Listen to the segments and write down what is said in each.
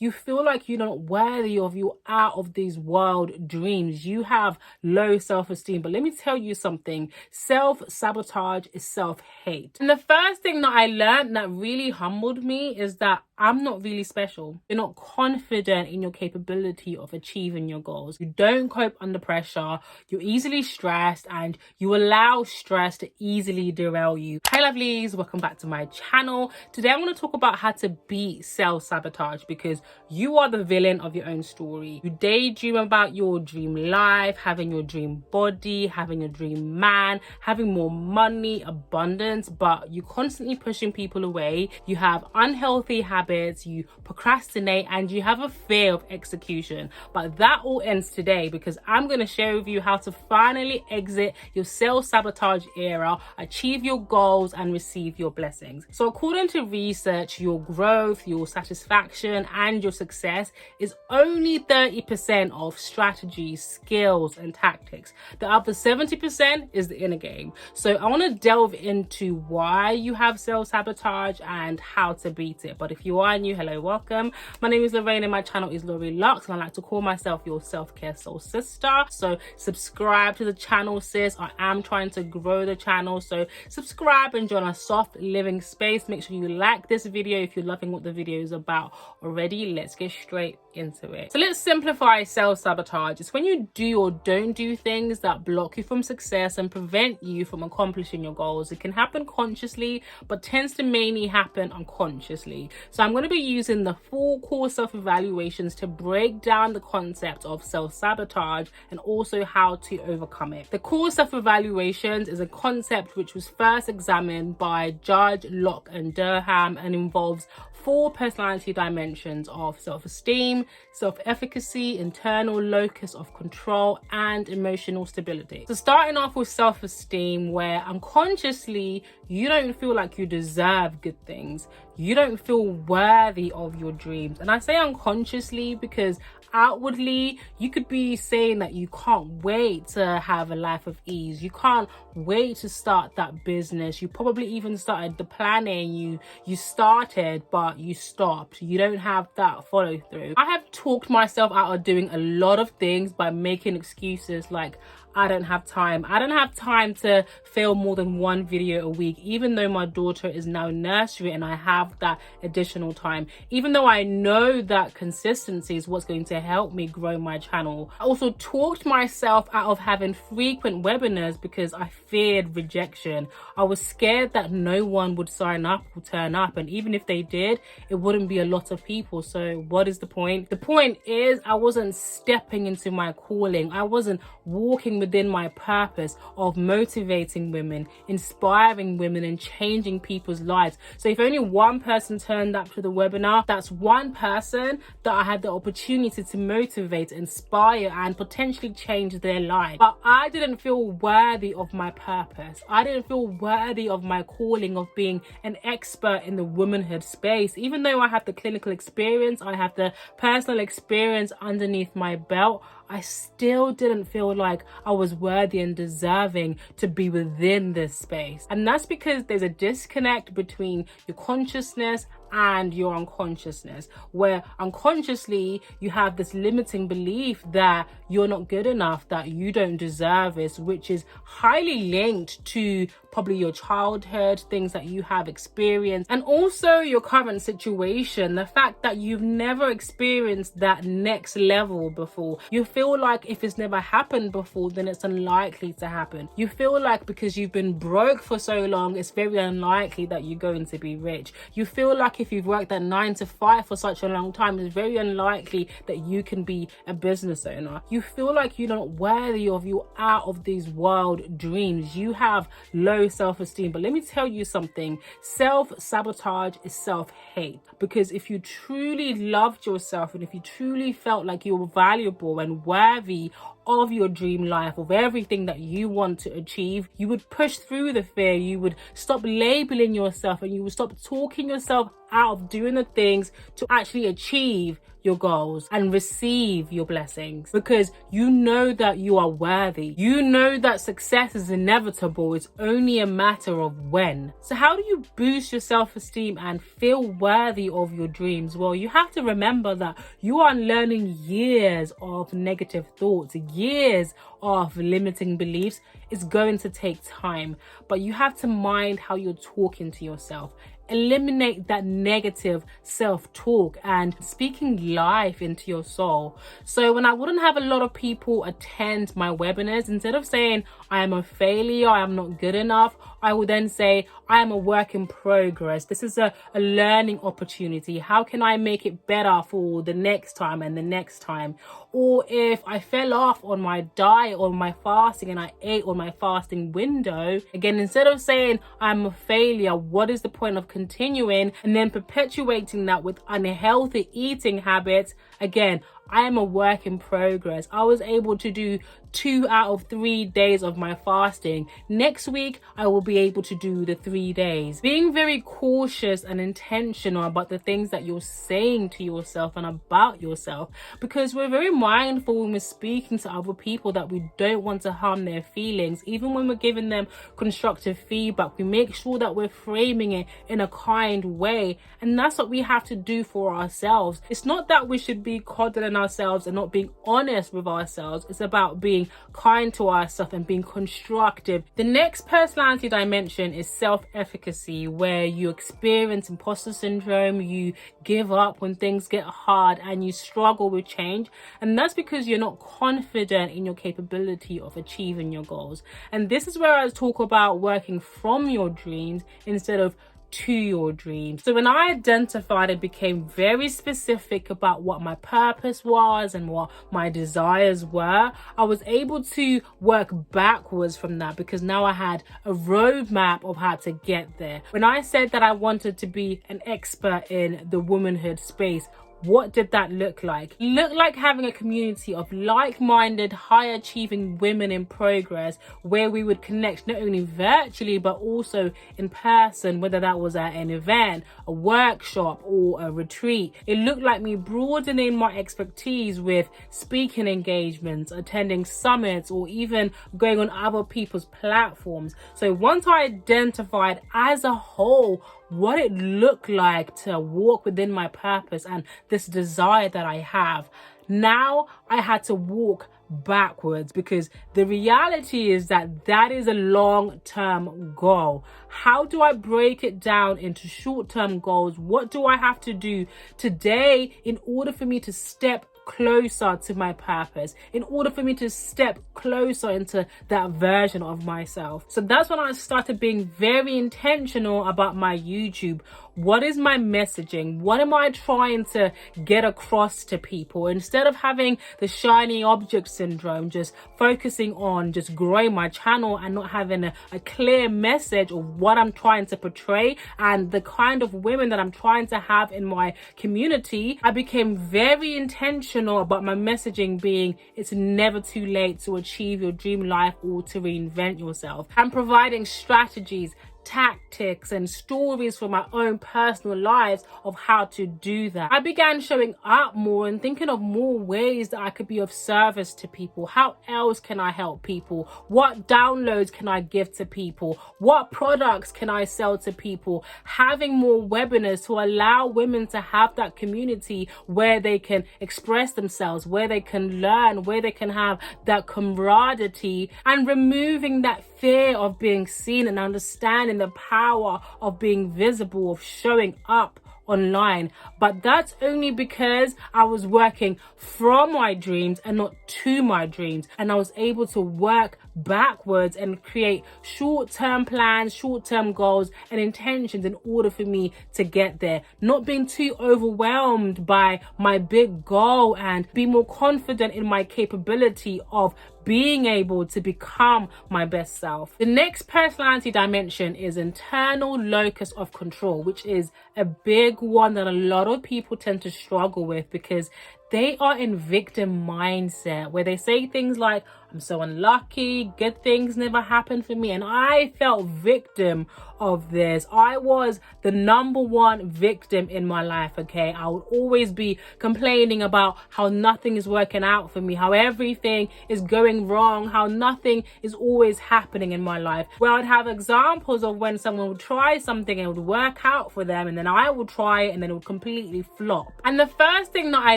You feel like you're not worthy of your out of these world dreams. You have low self-esteem. But let me tell you something. Self-sabotage is self-hate. And the first thing that I learned that really humbled me is that I'm not really special. You're not confident in your capability of achieving your goals. You don't cope under pressure. You're easily stressed and you allow stress to easily derail you. Hi lovelies, welcome back to my channel. Today I'm going to talk about how to beat self-sabotage, because you are the villain of your own story. You daydream about your dream life, having your dream body, having your dream man, having more money, abundance, but you're constantly pushing people away. You have unhealthy habits, you procrastinate, and you have a fear of execution. But that all ends today, because I'm going to share with you how to finally exit your self-sabotage era, achieve your goals, and receive your blessings. So according to research, your growth, your satisfaction, and your success is only 30% of strategies, skills, and tactics. The other 70% is the inner game. So I want to delve into why you have self-sabotage and how to beat it. But if you are new, hello, welcome. My name is Lorraine and my channel is Lori Lux, and I like to call myself your self-care soul sister. So subscribe to the channel, sis. I am trying to grow the channel, so subscribe and join our soft living space. Make sure you like this video if you're loving what the video is about already. Let's get straight into it. So let's simplify self-sabotage. It's when you do or don't do things that block you from success and prevent you from accomplishing your goals. It can happen consciously, but tends to mainly happen unconsciously. So I'm going to be using the 4 core self-evaluations to break down the concept of self-sabotage and also how to overcome it. The core self-evaluations is a concept which was first examined by Judge Locke and Durham and involves 4 personality dimensions of self-esteem, self-efficacy, internal locus of control, and emotional stability. So starting off with self-esteem, where unconsciously you don't feel like you deserve good things. You don't feel worthy of your dreams. And I say unconsciously because outwardly you could be saying that you can't wait to have a life of ease. You can't wait to start that business. You probably even started the planning. You started, but you stopped. You don't have that follow through. I have talked myself out of doing a lot of things by making excuses like, I don't have time. I don't have time to film more than 1 video a week, even though my daughter is now in nursery and I have that additional time. Even though I know that consistency is what's going to help me grow my channel. I also talked myself out of having frequent webinars because I feared rejection. I was scared that no one would sign up or turn up, and even if they did, it wouldn't be a lot of people. So what is the point? The point is I wasn't stepping into my calling. I wasn't walking within my purpose of motivating women, inspiring women, and changing people's lives. So if only one person turned up to the webinar, that's one person that I had the opportunity to motivate, inspire, and potentially change their life. But I didn't feel worthy of my purpose. I didn't feel worthy of my calling of being an expert in the womanhood space. Even though I have the clinical experience, I have the personal experience underneath my belt, I still didn't feel like I was worthy and deserving to be within this space. And that's because there's a disconnect between your consciousness and your unconsciousness, where unconsciously you have this limiting belief that you're not good enough, that you don't deserve it, which is highly linked to probably your childhood, things that you have experienced, and also your current situation. The fact that you've never experienced that next level before. You feel like if it's never happened before, then it's unlikely to happen. You feel like because you've been broke for so long, it's very unlikely that you're going to be rich. You feel like if you've worked that 9 to 5 for such a long time, it's very unlikely that you can be a business owner. You feel like you're not worthy of your out of these world dreams. You have low self-esteem. But let me tell you something. Self-sabotage is self-hate. Because if you truly loved yourself and if you truly felt like you were valuable and worthy of your dream life, of everything that you want to achieve, you would push through the fear. You would stop labeling yourself and you would stop talking yourself out of doing the things to actually achieve your goals and receive your blessings, because you know that you are worthy. You know that success is inevitable. It's only a matter of when. So how do you boost your self-esteem and feel worthy of your dreams? Well, you have to remember that you are unlearning years of negative thoughts, years of limiting beliefs. It's going to take time, but you have to mind how you're talking to yourself. Eliminate that negative self-talk and speaking life into your soul. So when I wouldn't have a lot of people attend my webinars, instead of saying I am a failure, I am not good enough, I would then say I am a work in progress. This is a learning opportunity. How can I make it better for the next time and the next time? Or if I fell off on my diet or my fasting and I ate on my fasting window, again, instead of saying I'm a failure, what is the point of continuing and then perpetuating that with unhealthy eating habits? Again, I am a work in progress. I was able to do 2 out of 3 days of my fasting. Next week, I will be able to do the 3 days. Being very cautious and intentional about the things that you're saying to yourself and about yourself, because we're very mindful when we're speaking to other people that we don't want to harm their feelings. Even when we're giving them constructive feedback, we make sure that we're framing it in a kind way. And that's what we have to do for ourselves. It's not that we should be coddling ourselves and not being honest with ourselves. It's about being kind to ourselves and being constructive. The next personality dimension is self-efficacy, where you experience imposter syndrome, you give up when things get hard, and you struggle with change. And that's because you're not confident in your capability of achieving your goals. And this is where I talk about working from your dreams instead of to your dreams. So when I identified and became very specific about what my purpose was and what my desires were, I was able to work backwards from that, because now I had a roadmap of how to get there. When I said that I wanted to be an expert in the womanhood space, what did that look like? It looked like having a community of like-minded, high-achieving women in progress, where we would connect not only virtually but also in person, whether that was at an event, a workshop, or a retreat. It looked like me broadening my expertise with speaking engagements, attending summits, or even going on other people's platforms. So once I identified as a whole what it looked like to walk within my purpose and this desire that I have, now I had to walk backwards, because the reality is that that is a long-term goal. How do I break it down into short-term goals? What do I have to do today in order for me to step closer to my purpose, in order for me to step closer into that version of myself? So that's when I started being very intentional about my YouTube. What is my messaging? What am I trying to get across to people? Instead of having the shiny object syndrome, just focusing on just growing my channel and not having a clear message of what I'm trying to portray and the kind of women that I'm trying to have in my community, I became very intentional about my messaging being, it's never too late to achieve your dream life or to reinvent yourself. I'm providing strategies, tactics and stories from my own personal lives of how to do that. I began showing up more and thinking of more ways that I could be of service to people. How else can I help people? What downloads can I give to people? What products can I sell to people? Having more webinars to allow women to have that community where they can express themselves, where they can learn, where they can have that camaraderie, and removing that fear of being seen and understanding the power of being visible, of showing up online. But that's only because I was working from my dreams and not to my dreams, and I was able to work backwards and create short-term plans, short-term goals and intentions in order for me to get there, not being too overwhelmed by my big goal, and be more confident in my capability of being able to become my best self. The next personality dimension is internal locus of control, which is a big one that a lot of people tend to struggle with, because they are in victim mindset, where they say things like, I'm so unlucky, good things never happen for me. And I felt victim of this. I was the number one victim in my life, okay? I would always be complaining about how nothing is working out for me, how everything is going wrong, how nothing is always happening in my life. Where I'd have examples of when someone would try something and it would work out for them, and then I would try it and then it would completely flop. And the first thing that I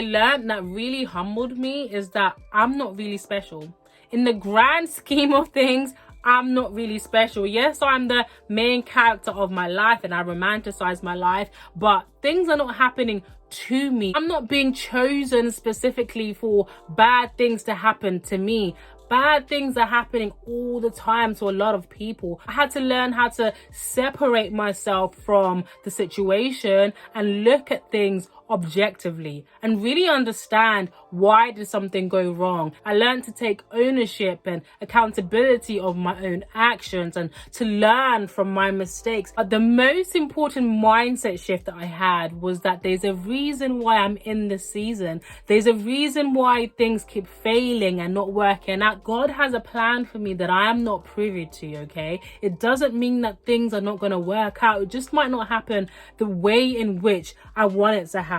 learned that really humbled me is that I'm not really special. In the grand scheme of things, I'm not really special. Yes, I'm the main character of my life and I romanticize my life, but things are not happening to me. I'm not being chosen specifically for bad things to happen to me. Bad things are happening all the time to a lot of people. I had to learn how to separate myself from the situation and look at things objectively and really understand why did something go wrong. I learned to take ownership and accountability of my own actions and to learn from my mistakes. But the most important mindset shift that I had was that there's a reason why I'm in this season. There's a reason why things keep failing and not working out. God has a plan for me that I am not privy to, okay? It doesn't mean that things are not going to work out. It just might not happen the way in which I want it to happen.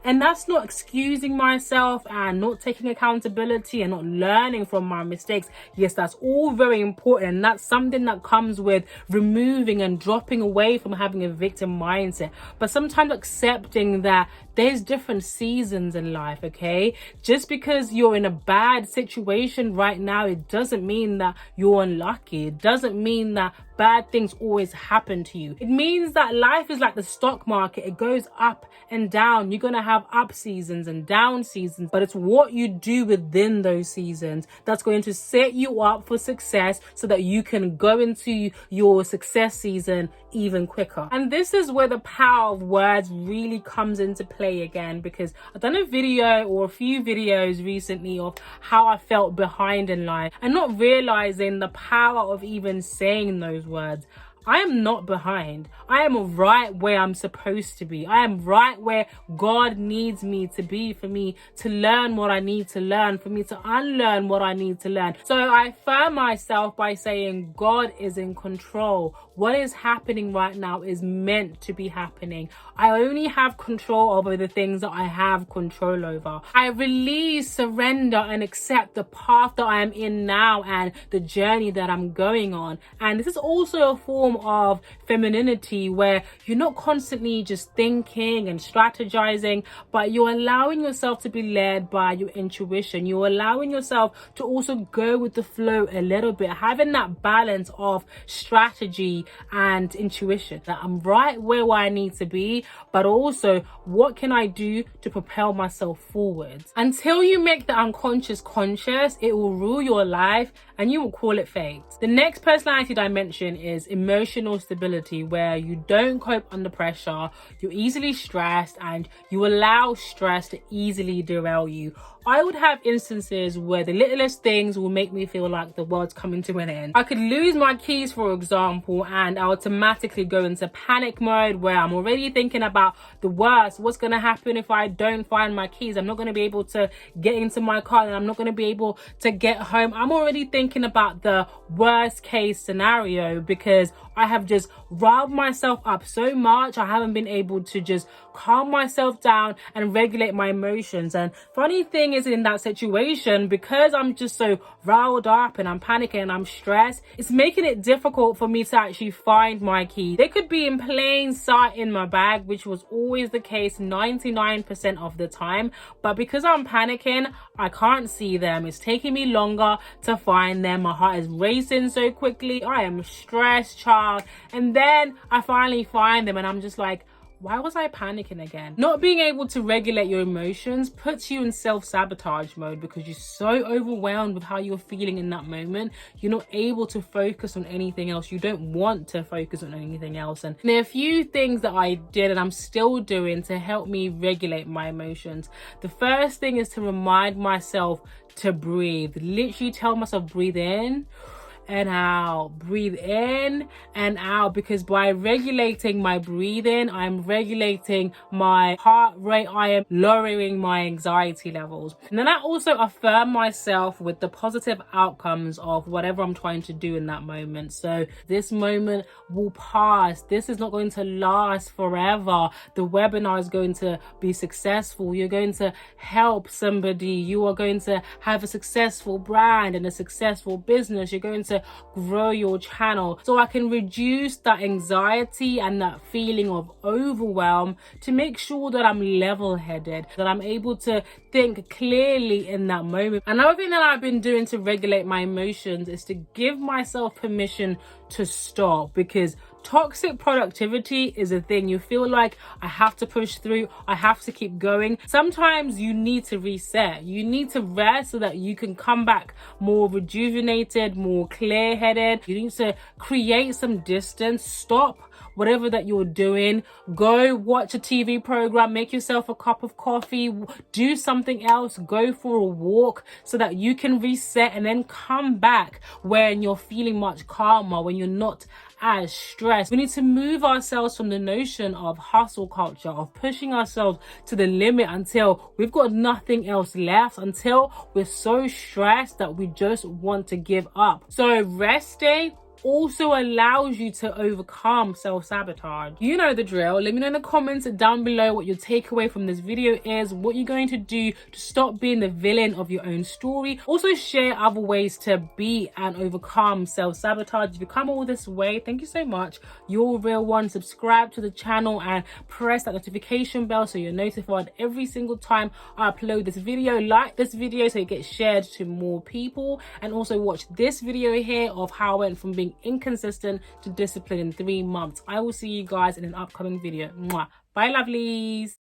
And that's not excusing myself and not taking accountability and not learning from my mistakes. Yes, that's all very important, and that's something that comes with removing and dropping away from having a victim mindset. But sometimes accepting that there's different seasons in life, okay? Just because you're in a bad situation right now, it doesn't mean that you're unlucky. It doesn't mean that bad things always happen to you. It means that life is like the stock market. It goes up and down. You're going to have up seasons and down seasons, but it's what you do within those seasons that's going to set you up for success so that you can go into your success season even quicker. And this is where the power of words really comes into play again, because I've done a video or a few videos recently of how I felt behind in life and not realizing the power of even saying those words. I am not behind. I am right where I'm supposed to be. I am right where God needs me to be for me to learn what I need to learn, for me to unlearn what I need to learn. So I affirm myself by saying God is in control. What is happening right now is meant to be happening. I only have control over the things that I have control over. I release, surrender, and accept the path that I am in now and the journey that I'm going on. And this is also a form of femininity where you're not constantly just thinking and strategizing, but you're allowing yourself to be led by your intuition. You're allowing yourself to also go with the flow a little bit, having that balance of strategy and intuition, that I'm right where I need to be, but also what can I do to propel myself forward. Until you make the unconscious conscious, it will rule your life and you will call it fate. The next personality dimension is emotional stability, where you don't cope under pressure, you're easily stressed, and you allow stress to easily derail you. I would have instances where the littlest things will make me feel like the world's coming to an end. I could lose my keys, for example, and I automatically go into panic mode where I'm already thinking about the worst. What's going to happen if I don't find my keys? I'm not going to be able to get into my car and I'm not going to be able to get home. I'm already thinking about the worst case scenario because I have just riled myself up so much. I haven't been able to just calm myself down and regulate my emotions. And funny thing is, in that situation, because I'm just so riled up and I'm panicking and I'm stressed, it's making it difficult for me to actually find my key. They could be in plain sight in my bag, which was always the case 99% of the time, but because I'm panicking, I can't see them. It's taking me longer to find them. My heart is racing so quickly. I am stressed, child. And then I finally find them and I'm just like, why was I panicking again? Not being able to regulate your emotions puts you in self-sabotage mode because you're so overwhelmed with how you're feeling in that moment. You're not able to focus on anything else. You don't want to focus on anything else. And there are a few things that I did and I'm still doing to help me regulate my emotions. The first thing is to remind myself to breathe. Literally tell myself, breathe in and out. Breathe in and out, because by regulating my breathing, I'm regulating my heart rate, I am lowering my anxiety levels. And then I also affirm myself with the positive outcomes of whatever I'm trying to do in that moment. So this moment will pass. This is not going to last forever. The webinar is going to be successful. You're going to help somebody. You are going to have a successful brand and a successful business. You're going to grow your channel. So I can reduce that anxiety and that feeling of overwhelm to make sure that I'm level-headed, that I'm able to think clearly in that moment. Another thing that I've been doing to regulate my emotions is to give myself permission to stop, because toxic productivity is a thing. You feel like I have to push through, I have to keep going. Sometimes you need to reset, you need to rest so that you can come back more rejuvenated, more clear-headed. You need to create some distance, stop whatever that you're doing, go watch a TV program, make yourself a cup of coffee, do something else, go for a walk so that you can reset and then come back when you're feeling much calmer, when you're not as stressed. We need to move ourselves from the notion of hustle culture, of pushing ourselves to the limit until we've got nothing else left, until we're so stressed that we just want to give up. So resting also allows you to overcome self-sabotage. You know the drill. Let me know in the comments down below what your takeaway from this video is, what you're going to do to stop being the villain of your own story. Also share other ways to beat and overcome self-sabotage. If you come all this way, thank you so much. You're a real one. Subscribe to the channel and press that notification bell so you're notified every single time I upload this video. Like this video so it gets shared to more people, and also watch this video here of how I went from being inconsistent to discipline in 3 months. I will see you guys in an upcoming video. Mwah. Bye lovelies.